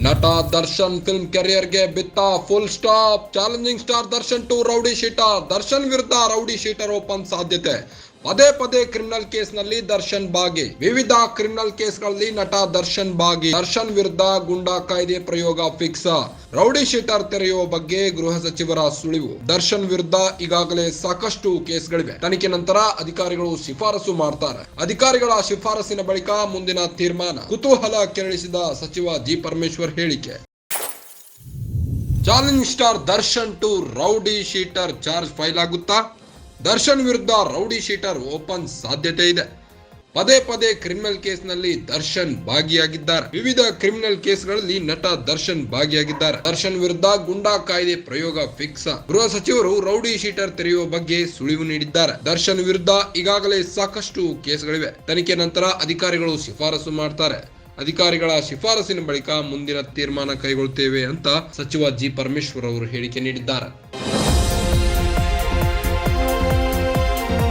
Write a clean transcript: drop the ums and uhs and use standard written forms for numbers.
ನಟ Darshan film career ಗೆ ಬಿತ್ತ full stop. Challenging star Darshan to rowdy sheeter. Darshan ವಿರುದ್ಧ ರೌಡಿ ಶೀಟರ್ ಓಪನ್ ಸಾಧ್ಯತೆ. ಪದೇ ಪದೇ ಕ್ರಿಮಿನಲ್ ಕೇಸ್ ನಲ್ಲಿ ದರ್ಶನ್ ಭಾಗಿ. ವಿವಿಧ ಕ್ರಿಮಿನಲ್ ಕೇಸ್ಗಳಲ್ಲಿ ನಟ ದರ್ಶನ್ ಭಾಗಿ. ದರ್ಶನ್ ವಿರುದ್ಧ ಗುಂಡಾ ಕಾಯ್ದೆ ಪ್ರಯೋಗ ಫಿಕ್ಸ್. ರೌಡಿ ಶೀಟರ್ ತೆರೆಯುವ ಬಗ್ಗೆ ಗೃಹ ಸಚಿವರ ಸುಳಿವು. ದರ್ಶನ್ ವಿರುದ್ಧ ಈಗಾಗಲೇ ಸಾಕಷ್ಟು ಕೇಸ್ಗಳಿವೆ. ತನಿಖೆ ನಂತರ ಅಧಿಕಾರಿಗಳು ಶಿಫಾರಸು ಮಾಡ್ತಾರೆ. ಅಧಿಕಾರಿಗಳ ಶಿಫಾರಸಿನ ಬಳಿಕ ಮುಂದಿನ ತೀರ್ಮಾನ. ಕುತೂಹಲ ಕೆರಳಿಸಿದ ಸಚಿವ ಜಿ ಪರಮೇಶ್ವರ್ ಹೇಳಿಕೆ. Challenge star Darshan to rowdy sheeter charge file ಆಗುತ್ತಾ? ದರ್ಶನ್ ವಿರುದ್ಧ ರೌಡಿ ಶೀಟರ್ ಓಪನ್ ಸಾಧ್ಯತೆ ಇದೆ. ಪದೇ ಪದೇ ಕ್ರಿಮಿನಲ್ ಕೇಸ್ನಲ್ಲಿ ದರ್ಶನ್ ಭಾಗಿಯಾಗಿದ್ದಾರೆ. ವಿವಿಧ ಕ್ರಿಮಿನಲ್ ಕೇಸ್ಗಳಲ್ಲಿ ನಟ ದರ್ಶನ್ ಭಾಗಿಯಾಗಿದ್ದಾರೆ. ದರ್ಶನ್ ವಿರುದ್ಧ ಗುಂಡಾ ಕಾಯ್ದೆ ಪ್ರಯೋಗ ಫಿಕ್ಸ್. ಗೃಹ ಸಚಿವರು ರೌಡಿ ಶೀಟರ್ ತೆರೆಯುವ ಬಗ್ಗೆ ಸುಳಿವು ನೀಡಿದ್ದಾರೆ. ದರ್ಶನ್ ವಿರುದ್ಧ ಈಗಾಗಲೇ ಸಾಕಷ್ಟು ಕೇಸ್ಗಳಿವೆ. ತನಿಖೆ ನಂತರ ಅಧಿಕಾರಿಗಳು ಶಿಫಾರಸು ಮಾಡ್ತಾರೆ. ಅಧಿಕಾರಿಗಳ ಶಿಫಾರಸಿನ ಬಳಿಕ ಮುಂದಿನ ತೀರ್ಮಾನ ಕೈಗೊಳ್ಳುತ್ತೇವೆ ಅಂತ ಸಚಿವ ಜಿ ಪರಮೇಶ್ವರ್ ಅವರು ಹೇಳಿಕೆ ನೀಡಿದ್ದಾರೆ.